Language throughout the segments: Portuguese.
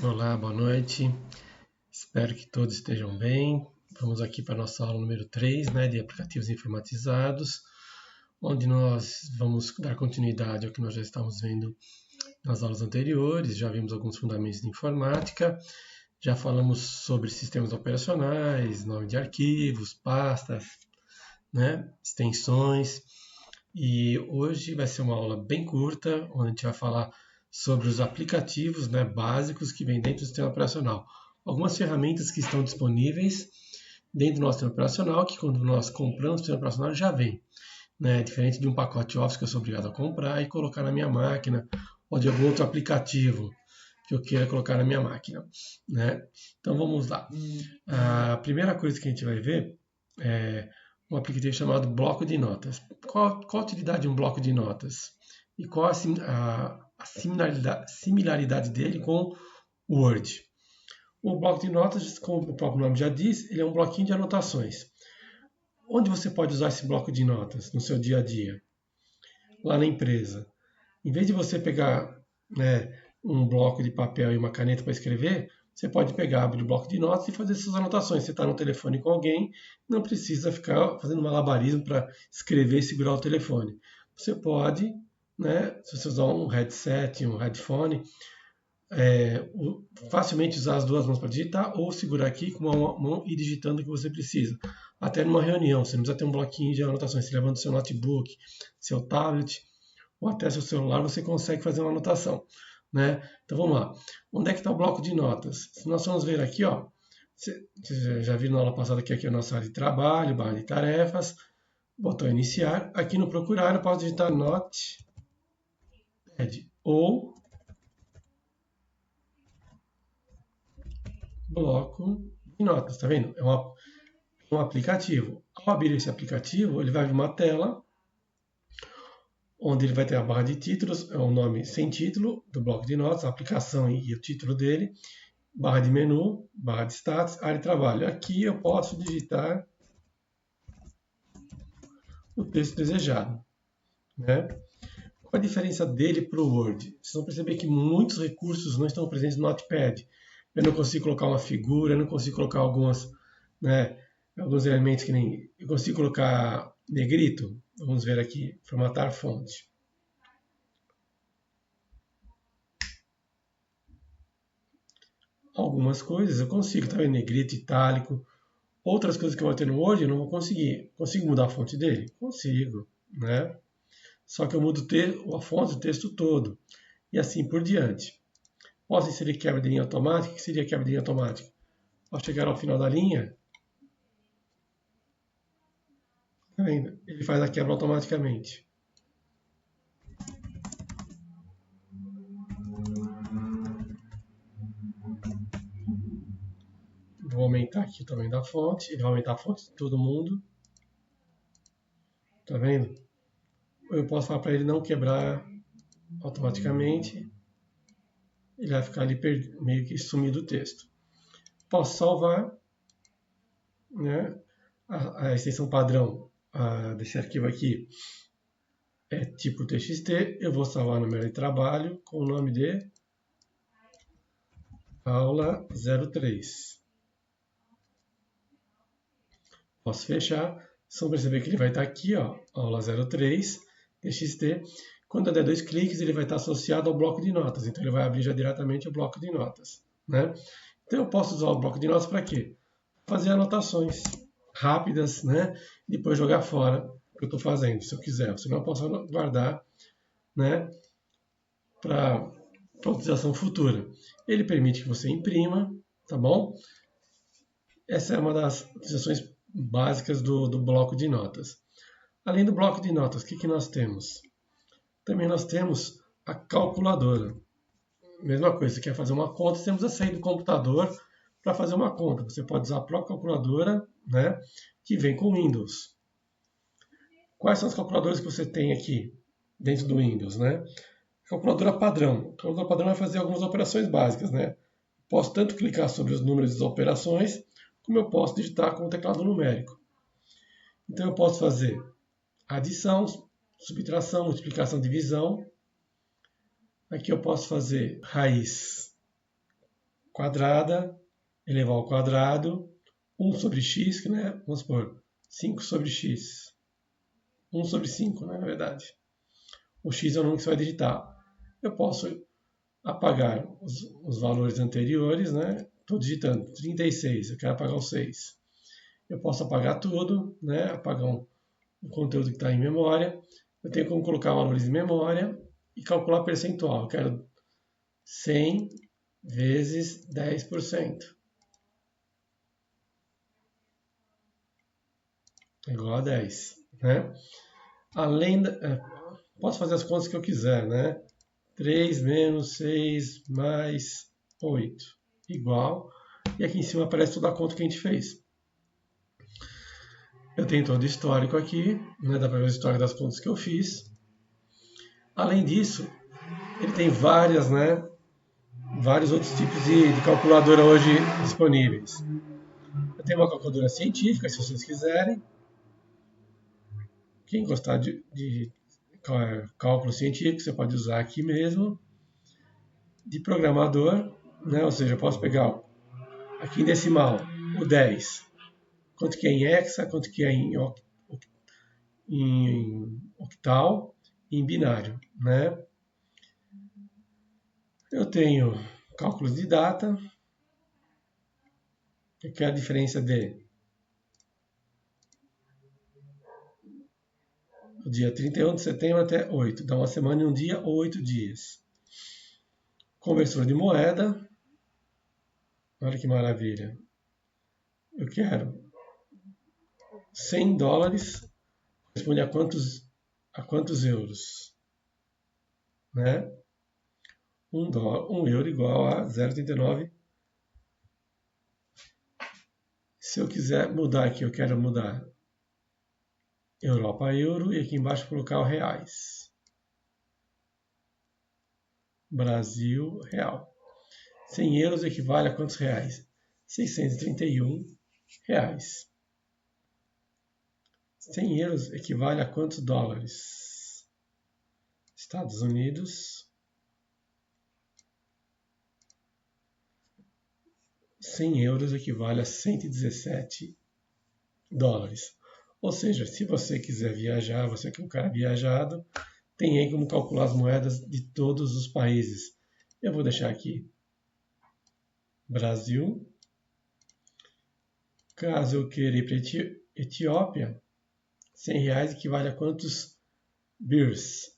Olá, boa noite. Espero que todos estejam bem. Vamos aqui para a nossa aula número 3, né, de aplicativos informatizados, onde nós vamos dar continuidade ao que nós já estamos vendo nas aulas anteriores. Já vimos alguns fundamentos de informática, já falamos sobre sistemas operacionais, nome de arquivos, pastas, né, extensões. E hoje vai ser uma aula bem curta, onde a gente vai falar sobre os aplicativos, né, básicos que vêm dentro do sistema operacional. Algumas ferramentas que estão disponíveis dentro do nosso sistema operacional, que quando nós compramos o sistema operacional já vem. Né, diferente de um pacote Office que eu sou obrigado a comprar e colocar na minha máquina, ou de algum outro aplicativo que eu queira colocar na minha máquina. Né? Então vamos lá. A primeira coisa que a gente vai ver é um aplicativo chamado bloco de notas. Qual a utilidade de um bloco de notas? E qual a similaridade dele com o Word? O bloco de notas, como o próprio nome já diz, ele é um bloquinho de anotações. Onde você pode usar esse bloco de notas no seu dia a dia? Lá na empresa. Em vez de você pegar, né, um bloco de papel e uma caneta para escrever, você pode pegar, abrir o bloco de notas e fazer suas anotações. Você está no telefone com alguém, não precisa ficar fazendo malabarismo para escrever e segurar o telefone. Você pode, né, se você usar um headset, um headphone, facilmente usar as duas mãos para digitar ou segurar aqui com uma mão e digitando o que você precisa. Até numa reunião, você não precisa ter um bloquinho de anotações. Você levando seu notebook, seu tablet ou até seu celular, você consegue fazer uma anotação. Né? Então vamos lá. Onde é que está o bloco de notas? Se nós vamos ver aqui, ó, você já viu na aula passada que aqui é a nossa área de trabalho, barra de tarefas, botão iniciar. Aqui no procurar eu posso digitar Notepad ou bloco de notas, tá vendo? É um aplicativo. Ao abrir esse aplicativo, ele vai abrir uma tela onde ele vai ter a barra de títulos, é o nome sem título do bloco de notas, a aplicação e o título dele, barra de menu, barra de status, área de trabalho. Aqui eu posso digitar o texto desejado. Né? Qual a diferença dele para o Word? Vocês vão perceber que muitos recursos não estão presentes no Notepad. Eu não consigo colocar uma figura, eu não consigo colocar alguns elementos que nem... Eu consigo colocar negrito. Vamos ver aqui, formatar fonte. Algumas coisas eu consigo, tá vendo? Negrito, itálico. Outras coisas que eu vou ter no Word eu não vou conseguir. Consigo mudar a fonte dele? Consigo, né? Só que eu mudo a fonte do texto todo. E assim por diante. Posso inserir quebra de linha automática? O que seria quebra de linha automática? Ao chegar ao final da linha, tá vendo? Ele faz a quebra automaticamente. Vou aumentar aqui o tamanho da fonte. Ele vai aumentar a fonte de todo mundo. Tá vendo? Eu posso falar para ele não quebrar automaticamente. Ele vai ficar ali meio que sumido o texto. Posso salvar, né? A extensão padrão desse arquivo aqui é tipo TXT. Eu vou salvar no meu área de trabalho com o nome de aula 03. Posso fechar. Vocês vão perceber que ele vai estar aqui, ó, aula 03, TXT. Quando eu der 2 cliques, ele vai estar associado ao bloco de notas. Então, ele vai abrir já diretamente o bloco de notas. Né? Então, eu posso usar o bloco de notas para quê? Fazer anotações rápidas, né? E depois jogar fora o que eu estou fazendo, se eu quiser. Senão eu posso guardar, né? Para utilização futura. Ele permite que você imprima, tá bom? Essa é uma das utilizações básicas do bloco de notas. Além do bloco de notas, o que nós temos? Também nós temos a calculadora. Mesma coisa, você quer fazer uma conta, você precisa sair do computador para fazer uma conta. Você pode usar a própria calculadora, né, que vem com Windows. Quais são as calculadoras que você tem aqui dentro do Windows? Né? Calculadora padrão. A calculadora padrão vai fazer algumas operações básicas. Né? Posso tanto clicar sobre os números das operações, como eu posso digitar com o teclado numérico. Então eu posso fazer adição, subtração, multiplicação, divisão. Aqui eu posso fazer raiz quadrada elevado ao quadrado, 1 sobre x, né? Vamos supor, 5 sobre x. 1 sobre 5, né, na verdade. O x é o número que você vai digitar. Eu posso apagar os valores anteriores, né? Estou digitando 36, eu quero apagar o 6. Eu posso apagar tudo, né? Apagar o conteúdo que está em memória. Eu tenho como colocar valores em memória e calcular percentual. Eu quero 100 vezes 10%. Igual a 10, né? Além posso fazer as contas que eu quiser, né? 3 menos 6 mais 8 igual. E aqui em cima aparece toda a conta que a gente fez. Eu tenho todo o histórico aqui, né? Dá para ver o histórico das contas que eu fiz. Além disso, ele tem vários outros tipos de calculadora hoje disponíveis. Eu tenho uma calculadora científica, se vocês quiserem. Quem gostar de cálculo científico, você pode usar aqui mesmo. De programador, né? Ou seja, eu posso pegar aqui em decimal o 10, quanto que é em hexa, quanto que é em octal e em binário, né? Eu tenho cálculos de data, que é a diferença do dia 31 de setembro até 8, dá uma semana e um dia ou 8 dias. Conversor de moeda, olha que maravilha. Eu quero 100 dólares, corresponde a quantos euros? Né? 1 euro igual a 0,39. Se eu quiser mudar aqui, eu quero mudar Europa a euro e aqui embaixo colocar o reais. Brasil, real. 100 euros equivale a quantos reais? 631 reais. 100 euros equivale a quantos dólares? Estados Unidos. 100 euros equivale a 117 dólares. Ou seja, se você quiser viajar, você que é um cara viajado, tem aí como calcular as moedas de todos os países. Eu vou deixar aqui Brasil. Caso eu queira ir para Etiópia, 100 reais equivale a quantos birrs,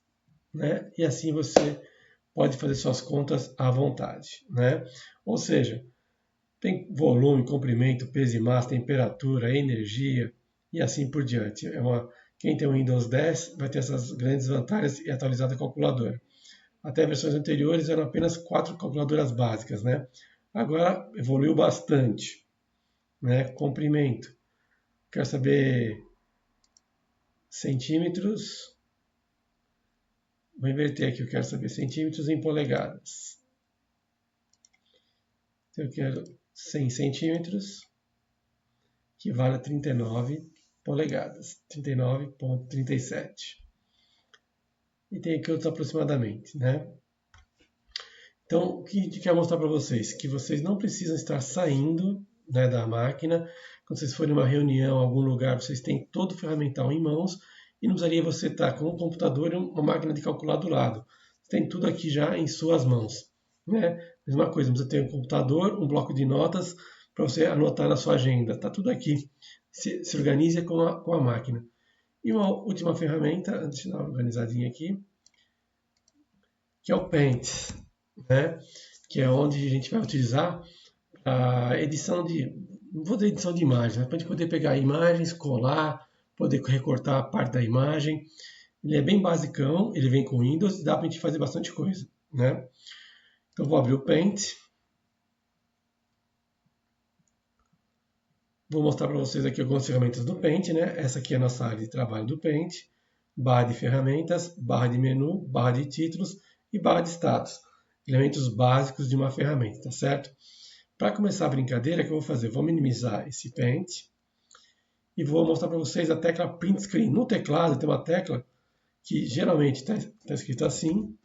né? E assim você pode fazer suas contas à vontade, né? Ou seja, tem volume, comprimento, peso e massa, temperatura, energia e assim por diante. Quem tem o Windows 10 vai ter essas grandes vantagens e atualizada a calculadora. Até versões anteriores eram apenas 4 calculadoras básicas, né? Agora evoluiu bastante, né? Comprimento. Quero saber centímetros. Vou inverter aqui, eu quero saber centímetros em polegadas. Então, eu quero 100 centímetros, que vale a 39 polegadas, 39,37. E tem aqui outros aproximadamente, né? Então, o que a gente quer mostrar para vocês? Que vocês não precisam estar saindo, né, da máquina. Quando vocês forem em uma reunião, em algum lugar, vocês têm todo o ferramental em mãos e não precisaria você estar com um computador e uma máquina de calcular do lado. Você tem tudo aqui já em suas mãos, né? Mesma coisa, você tem um computador, um bloco de notas para você anotar na sua agenda. Está tudo aqui. Se organize com a máquina. E uma última ferramenta, antes de dar uma organizadinha aqui, que é o Paint, né? Que é onde a gente vai utilizar a edição não vou dizer edição de imagens, mas para a gente poder pegar imagens, colar, poder recortar a parte da imagem. Ele é bem basicão, ele vem com Windows, dá para a gente fazer bastante coisa, né? Então vou abrir o Paint. Vou mostrar para vocês aqui algumas ferramentas do Paint, né? Essa aqui é a nossa área de trabalho do Paint. Barra de ferramentas, barra de menu, barra de títulos e barra de status. Elementos básicos de uma ferramenta, tá certo? Para começar a brincadeira, o que eu vou fazer? Vou minimizar esse Paint e vou mostrar para vocês a tecla Print Screen. No teclado tem uma tecla que geralmente está escrito assim,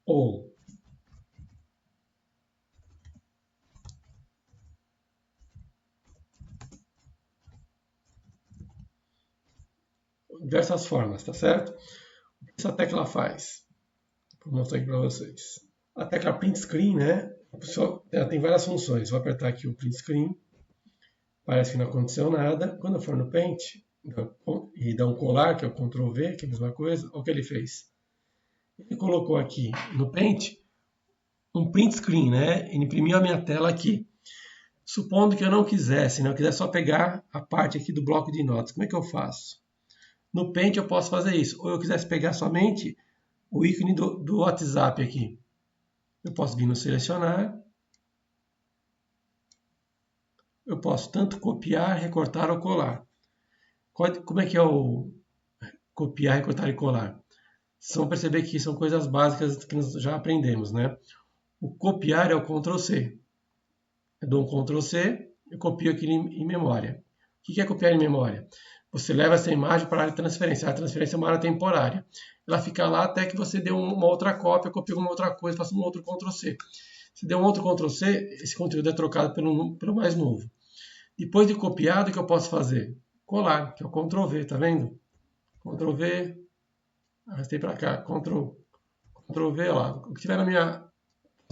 ou diversas formas, tá certo? O que essa tecla faz? Vou mostrar aqui para vocês. A tecla Print Screen, né? Ela tem várias funções. Vou apertar aqui o Print Screen. Parece que não aconteceu nada. Quando eu for no Paint e dar um colar, que é o Ctrl V, que é a mesma coisa, olha o que ele fez. Ele colocou aqui no Paint um Print Screen, né? Ele imprimiu a minha tela aqui. Supondo que eu não quisesse, né? Eu quisesse só pegar a parte aqui do bloco de notas. Como é que eu faço? No Paint eu posso fazer isso. Ou eu quisesse pegar somente o ícone do WhatsApp aqui. Eu posso vir no selecionar. Eu posso tanto copiar, recortar ou colar. Como é que é o copiar, recortar e colar? Vocês vão perceber que são coisas básicas que nós já aprendemos, né? O copiar é o Ctrl C. Eu dou um Ctrl C e copio aquilo em memória. O que é copiar em memória? Você leva essa imagem para a área de transferência. A transferência é uma área temporária. Ela fica lá até que você dê uma outra cópia, copie uma outra coisa, faça um outro Ctrl C. Se der um outro Ctrl C, esse conteúdo é trocado pelo mais novo. Depois de copiado, o que eu posso fazer? Colar, que é o Ctrl V, tá vendo? Ctrl V, arrastei para cá, Ctrl V, lá. O que tiver na minha...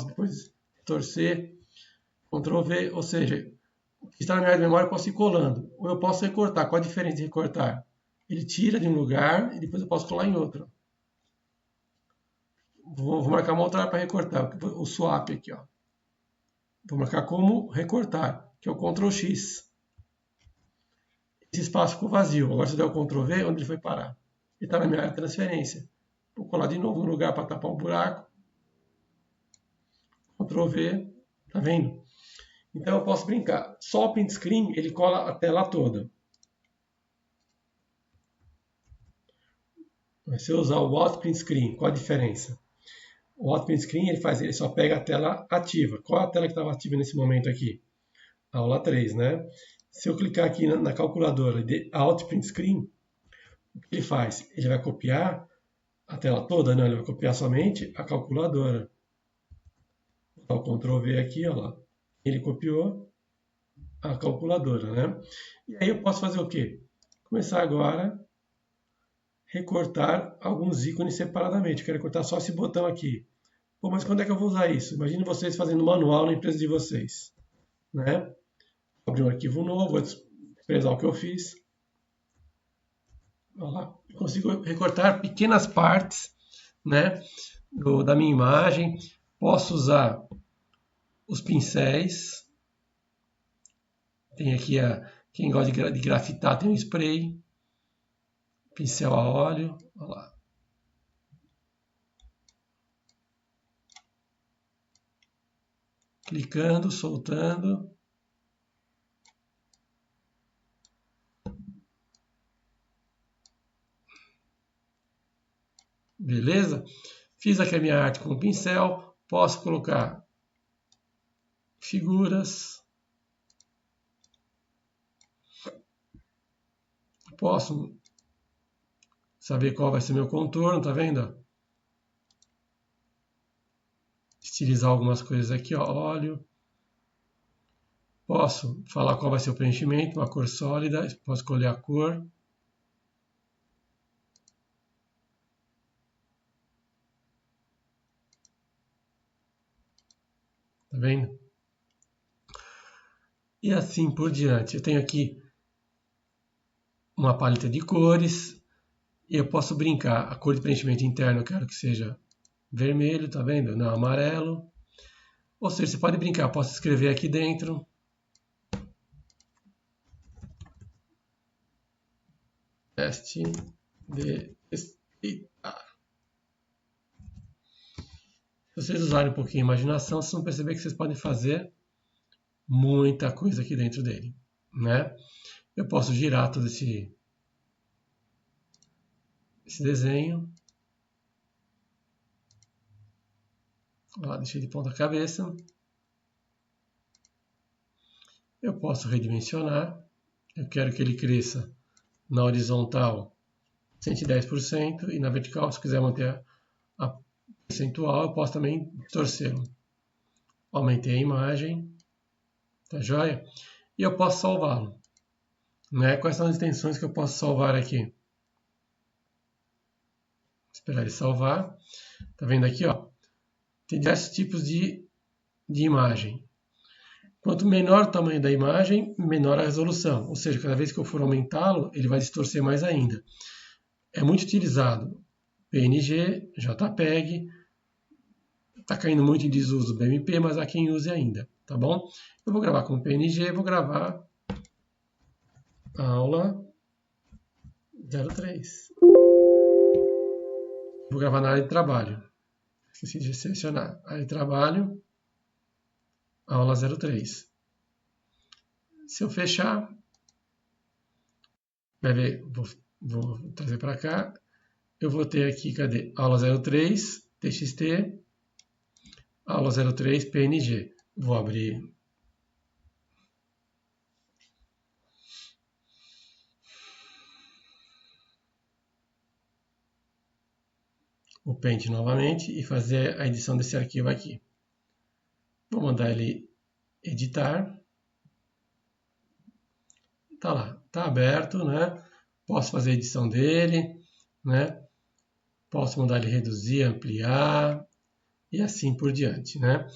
Depois torcer, Ctrl V, ou seja, o que está na minha área de memória eu posso ir colando. Ou eu posso recortar. Qual a diferença de recortar? Ele tira de um lugar e depois eu posso colar em outro. Vou marcar uma outra área para recortar, o swap aqui, ó. Vou marcar como recortar, que é o Ctrl X. Esse espaço ficou vazio. Agora se eu der o Ctrl V, onde ele foi parar? Ele está na minha área de transferência. Vou colar de novo no lugar para tapar o buraco. Ctrl V, tá vendo? Então eu posso brincar. Só o print screen, ele cola a tela toda. Mas se eu usar o Auto Print Screen, qual a diferença? O Auto Print Screen ele só pega a tela ativa. Qual é a tela que estava ativa nesse momento aqui? A aula 3, né? Se eu clicar aqui na calculadora de Auto Print Screen, o que ele faz? Ele vai copiar a tela toda? Não, ele vai copiar somente a calculadora. Vou dar o Ctrl V aqui, olha lá. Ele copiou a calculadora, né? E aí eu posso fazer o quê? Começar agora a recortar alguns ícones separadamente. Eu quero recortar só esse botão aqui. Pô, mas quando é que eu vou usar isso? Imagine vocês fazendo manual na empresa de vocês, né? Vou abrir um arquivo novo, vou expressar o que eu fiz. Olha lá. Eu consigo recortar pequenas partes, né, da minha imagem. Posso usar os pincéis. Tem aqui quem gosta de grafitar tem um spray. Pincel a óleo. Olha lá. Clicando, soltando. Beleza? Fiz aqui a minha arte com o pincel. Posso colocar figuras. Posso saber qual vai ser meu contorno, tá vendo? Estilizar algumas coisas aqui, ó, óleo. Posso falar qual vai ser o preenchimento, uma cor sólida, posso escolher a cor. Tá vendo? E assim por diante. Eu tenho aqui uma paleta de cores. E eu posso brincar. A cor de preenchimento interno eu quero que seja vermelho, tá vendo? Não, amarelo. Ou seja, você pode brincar. Eu posso escrever aqui dentro. Teste de escrita. Se vocês usarem um pouquinho de imaginação, vocês vão perceber que vocês podem fazer muita coisa aqui dentro dele, né? Eu posso girar todo esse desenho. Ó, deixei de ponta cabeça. Eu posso redimensionar. Eu quero que ele cresça na horizontal 110% e na vertical, se quiser manter a percentual, eu posso também torcê-lo. Aumentei a imagem, tá joia? E eu posso salvá-lo. Né? Quais são as extensões que eu posso salvar aqui? esperar ele salvar. Tá vendo aqui, ó? Tem diversos tipos de imagem. Quanto menor o tamanho da imagem, menor a resolução. Ou seja, cada vez que eu for aumentá-lo, ele vai distorcer mais ainda. É muito utilizado PNG, JPEG. Está caindo muito em desuso o BMP, mas há quem use ainda, tá bom? Eu vou gravar com PNG, vou gravar aula 03. Vou gravar na área de trabalho. Esqueci de selecionar. Área de trabalho, aula 03. Se eu fechar, vai ver, vou trazer para cá. Eu vou ter aqui, cadê? Aula 03, TXT, aula 03, PNG. Vou abrir o Paint novamente e fazer a edição desse arquivo aqui. Vou mandar ele editar. Tá lá, tá aberto, né? Posso fazer a edição dele, né? Posso mandar ele reduzir, ampliar e assim por diante, né?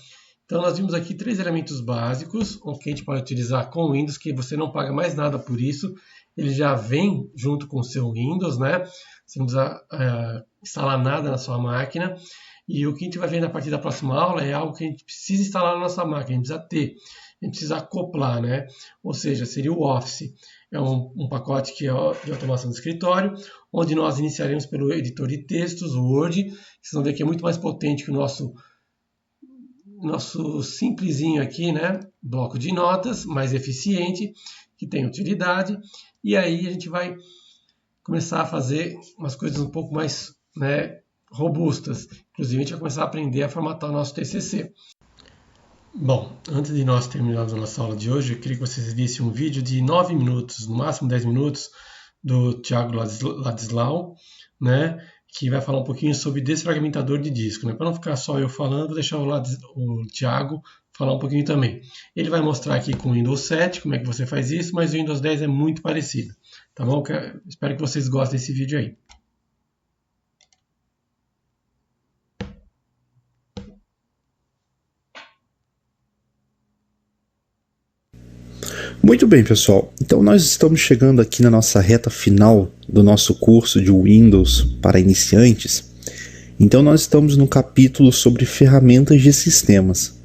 Então nós vimos aqui 3 elementos básicos que a gente pode utilizar com o Windows, que você não paga mais nada por isso. Ele já vem junto com o seu Windows, né? Você não precisa instalar nada na sua máquina. E o que a gente vai ver na partir da próxima aula é algo que a gente precisa instalar na nossa máquina, a gente precisa ter, a gente precisa acoplar, né? Ou seja, seria o Office. É um pacote que é de automação do escritório, onde nós iniciaremos pelo editor de textos, o Word. Vocês vão ver que é muito mais potente que o nosso simplesinho aqui, né? Bloco de notas, mais eficiente, que tem utilidade. E aí a gente vai começar a fazer umas coisas um pouco mais, né, robustas. Inclusive a gente vai começar a aprender a formatar o nosso TCC. Bom, antes de nós terminarmos a nossa aula de hoje, eu queria que vocês vissem um vídeo de 9 minutos, no máximo 10 minutos, do Thiago Ladislau, né, que vai falar um pouquinho sobre desfragmentador de disco, né? Para não ficar só eu falando, vou deixar o Thiago falar um pouquinho também. Ele vai mostrar aqui com o Windows 7 como é que você faz isso, mas o Windows 10 é muito parecido, tá bom? Espero que vocês gostem desse vídeo aí. Muito bem, pessoal. Então nós estamos chegando aqui na nossa reta final do nosso curso de Windows para iniciantes. Então nós estamos no capítulo sobre ferramentas de sistemas.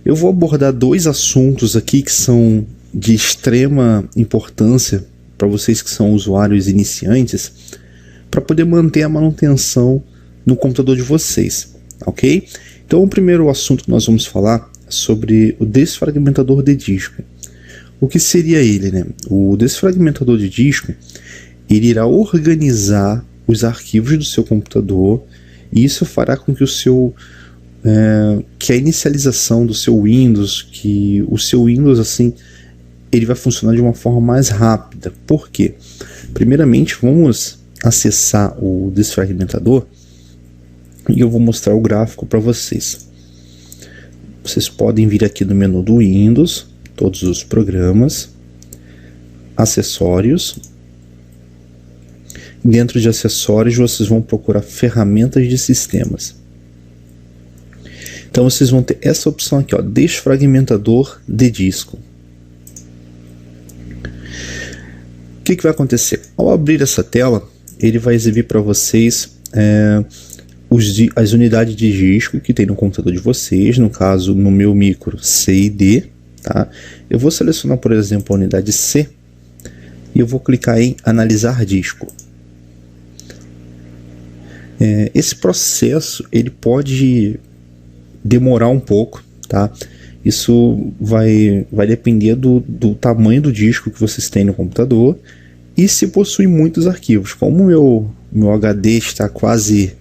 Eu vou abordar 2 assuntos aqui que são de extrema importância para vocês que são usuários iniciantes, para poder manter a manutenção no computador de vocês, ok? Então o primeiro assunto que nós vamos falar é sobre o desfragmentador de disco. O que seria ele, né? O desfragmentador de disco, ele irá organizar os arquivos do seu computador e isso fará com que que a inicialização do seu Windows, que o seu Windows assim, ele vai funcionar de uma forma mais rápida. Por quê? Primeiramente, vamos acessar o desfragmentador e eu vou mostrar o gráfico para vocês. Vocês podem vir aqui no menu do Windows, todos os programas, acessórios. Dentro de acessórios vocês vão procurar ferramentas de sistemas. Então vocês vão ter essa opção aqui, ó, desfragmentador de disco. O que vai acontecer? Ao abrir essa tela, ele vai exibir para vocês as unidades de disco que tem no computador de vocês, no caso no meu micro C e D. Tá? Eu vou selecionar, por exemplo, a unidade C e eu vou clicar em analisar disco. Esse processo ele pode demorar um pouco, tá? Isso vai depender do tamanho do disco que vocês têm no computador e se possui muitos arquivos. Como o meu HD está quase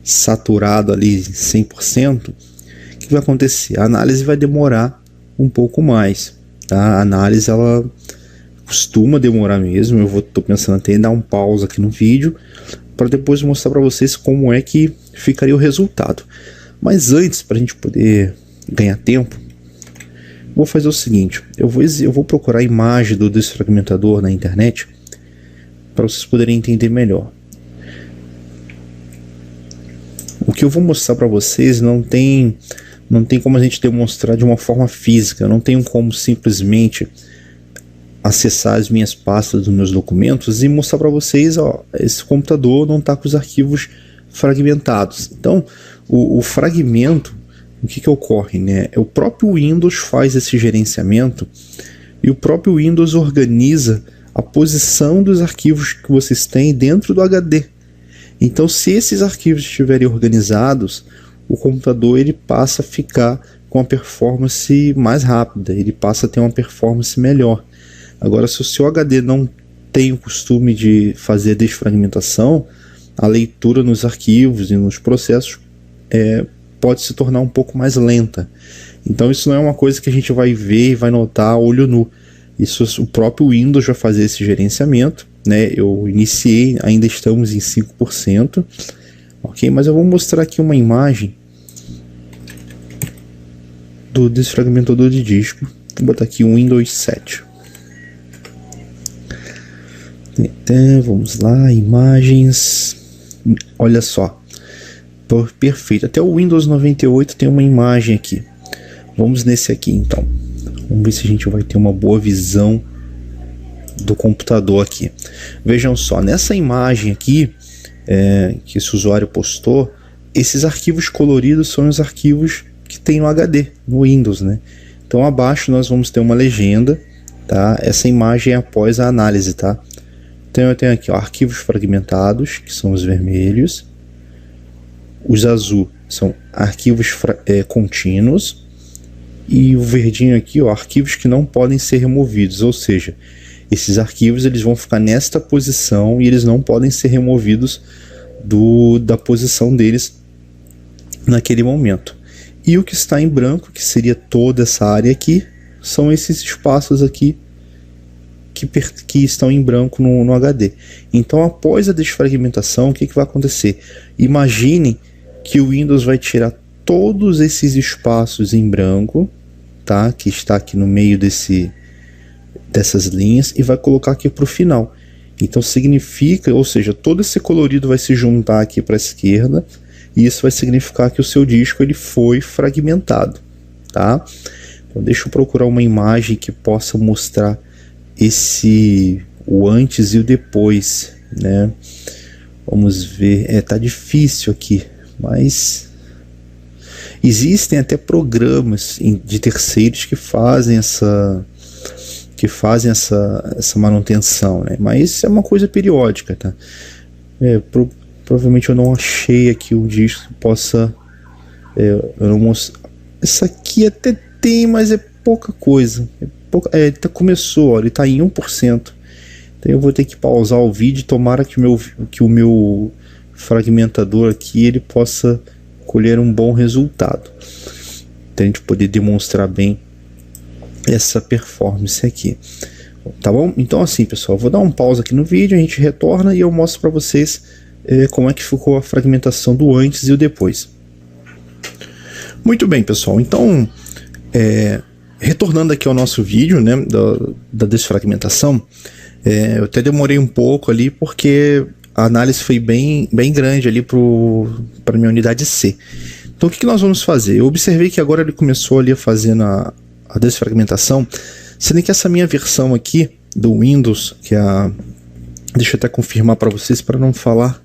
saturado ali 100%, o que vai acontecer? A análise vai demorar um pouco mais, tá? A análise ela costuma demorar mesmo. Eu tô pensando até em dar um pause aqui no vídeo para depois mostrar para vocês como é que ficaria o resultado. Mas antes, para a gente poder ganhar tempo, vou fazer o seguinte: eu vou procurar a imagem do desfragmentador na internet para vocês poderem entender melhor. O que eu vou mostrar para vocês não tem como a gente demonstrar de uma forma física, eu não tenho como simplesmente acessar as minhas pastas dos meus documentos e mostrar para vocês, ó, esse computador não está com os arquivos fragmentados. Então, o fragmento, o que ocorre, né? O próprio Windows faz esse gerenciamento e o próprio Windows organiza a posição dos arquivos que vocês têm dentro do HD. Então, se esses arquivos estiverem organizados, o computador ele passa a ficar com a performance mais rápida, ele passa a ter uma performance melhor. Agora, se o seu HD não tem o costume de fazer desfragmentação, a leitura nos arquivos e nos processos pode se tornar um pouco mais lenta. Então isso não é uma coisa que a gente vai ver e vai notar a olho nu. Isso o próprio Windows vai fazer esse gerenciamento, né? Eu iniciei, ainda estamos em 5%, ok? Mas eu vou mostrar aqui uma imagem do desfragmentador de disco. Vou botar aqui o Windows 7. Então, vamos lá, imagens. Olha só, perfeito. Até o Windows 98 tem uma imagem aqui. Vamos nesse aqui então. Vamos ver se a gente vai ter uma boa visão do computador aqui. Vejam só, nessa imagem aqui que esse usuário postou, esses arquivos coloridos são os arquivos que tem no HD, no Windows, né? Então abaixo nós vamos ter uma legenda, tá? Essa imagem é após a análise, tá? Então eu tenho aqui, ó, arquivos fragmentados, que são os vermelhos. Os azul são arquivos contínuos. E o verdinho aqui, ó, arquivos que não podem ser removidos. Ou seja, esses arquivos eles vão ficar nesta posição e eles não podem ser removidos da posição deles naquele momento. E o que está em branco, que seria toda essa área aqui, são esses espaços aqui que estão em branco no HD. Então, após a desfragmentação, o que vai acontecer? Imagine que o Windows vai tirar todos esses espaços em branco, tá? Que está aqui no meio dessas linhas, e vai colocar aqui para o final. Então significa, ou seja, todo esse colorido vai se juntar aqui para a esquerda, e isso vai significar que o seu disco ele foi fragmentado, tá? Então deixa eu procurar uma imagem que possa mostrar o antes e o depois, né? Vamos ver, tá difícil aqui, mas existem até programas de terceiros que fazem essa manutenção, né? Mas isso é uma coisa periódica, tá? Provavelmente eu não achei aqui o disco que possa eu não mostro. Essa aqui até tem, mas é pouca coisa. Começou, ó, ele está em 1%. Então eu vou ter que pausar o vídeo. Tomara que o meu fragmentador aqui ele possa colher um bom resultado, para a gente poder demonstrar bem essa performance aqui, tá bom? Então assim, pessoal, eu vou dar um pause aqui no vídeo, a gente retorna e eu mostro para vocês como é que ficou a fragmentação do antes e o depois. Muito bem, pessoal, então retornando aqui ao nosso vídeo, né, da desfragmentação, eu até demorei um pouco ali porque a análise foi bem grande ali para minha unidade C. Então o que nós vamos fazer? Eu observei que agora ele começou ali fazendo a desfragmentação, sendo que essa minha versão aqui do Windows, deixa eu até confirmar para vocês para não falar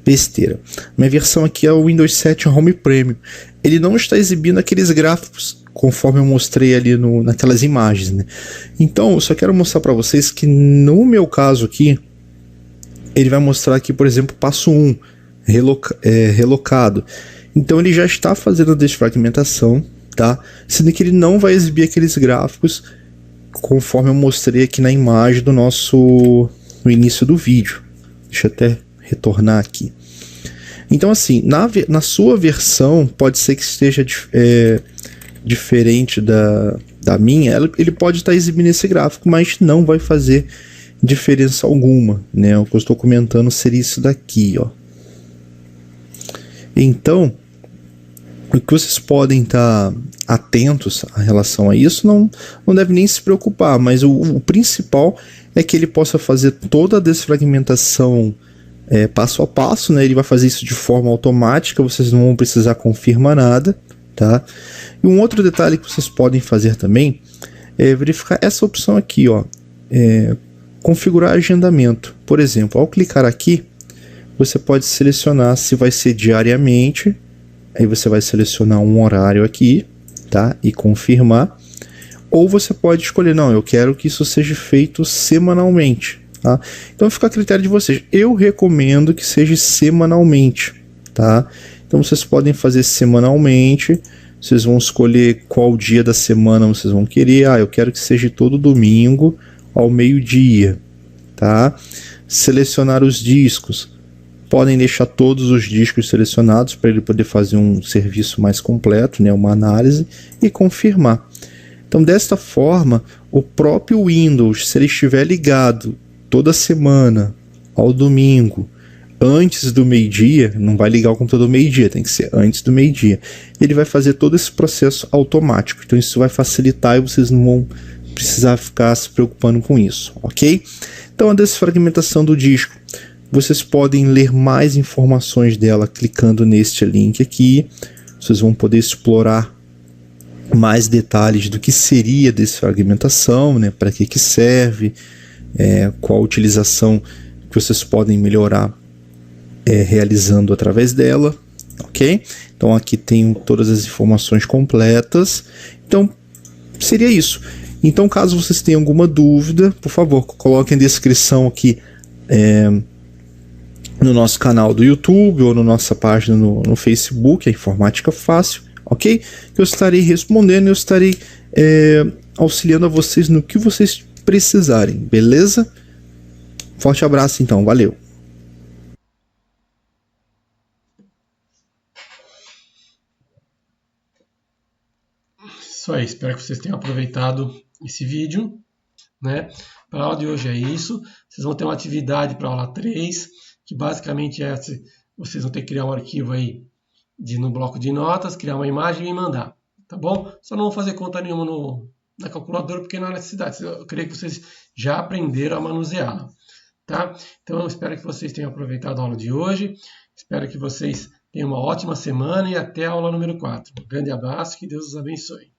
besteira. Minha versão aqui é o Windows 7 Home Premium. Ele não está exibindo aqueles gráficos conforme eu mostrei ali naquelas imagens, né? Então eu só quero mostrar para vocês que no meu caso aqui, ele vai mostrar aqui, por exemplo, passo 1, relocado. Então ele já está fazendo a desfragmentação, tá? Sendo que ele não vai exibir aqueles gráficos conforme eu mostrei aqui na imagem no início do vídeo. Deixa eu até retornar aqui. Então assim, na sua versão, pode ser que esteja diferente da minha, ele pode estar exibindo esse gráfico, mas não vai fazer diferença alguma, né? O que eu estou comentando seria isso daqui, ó. Então, o que vocês podem estar atentos a relação a isso, não deve nem se preocupar, mas o principal é que ele possa fazer toda a desfragmentação passo a passo, né? Ele vai fazer isso de forma automática, vocês não vão precisar confirmar nada, tá? E um outro detalhe que vocês podem fazer também é verificar essa opção aqui, ó, configurar agendamento. Por exemplo, ao clicar aqui, você pode selecionar se vai ser diariamente, aí você vai selecionar um horário aqui, tá? E confirmar. Ou você pode escolher, não, eu quero que isso seja feito semanalmente. Tá? Então fica a critério de vocês. Eu recomendo que seja semanalmente, tá? Então vocês podem fazer semanalmente. Vocês vão escolher qual dia da semana vocês vão querer. Eu quero que seja todo domingo ao meio-dia, tá? Selecionar os discos. Podem deixar todos os discos selecionados para ele poder fazer um serviço mais completo, né? Uma análise e confirmar. Então desta forma, o próprio Windows, se ele estiver ligado toda semana, ao domingo, antes do meio-dia, não vai ligar o computador meio-dia, tem que ser antes do meio-dia. Ele vai fazer todo esse processo automático. Então isso vai facilitar e vocês não vão precisar ficar se preocupando com isso, ok? Então a desfragmentação do disco, vocês podem ler mais informações dela clicando neste link aqui. Vocês vão poder explorar mais detalhes do que seria desfragmentação, né? Para que serve, qual a utilização que vocês podem melhorar realizando através dela, ok? Então aqui tem todas as informações completas. Então seria isso. Então caso vocês tenham alguma dúvida, por favor, coloquem a descrição aqui no nosso canal do YouTube ou na nossa página no Facebook, a Informática Fácil, ok? Eu estarei respondendo, eu estarei auxiliando a vocês no que vocês precisarem, beleza? Forte abraço então, valeu! Isso aí, espero que vocês tenham aproveitado esse vídeo, né? Para a aula de hoje é isso. Vocês vão ter uma atividade para a aula 3, que basicamente é vocês vão ter que criar um arquivo aí no bloco de notas, criar uma imagem e mandar, tá bom? Só não vou fazer conta nenhuma na calculadora porque não há necessidade. Eu creio que vocês já aprenderam a manuseá-la, tá? Então eu espero que vocês tenham aproveitado a aula de hoje. Espero que vocês tenham uma ótima semana e até a aula número 4. Um grande abraço, que Deus os abençoe.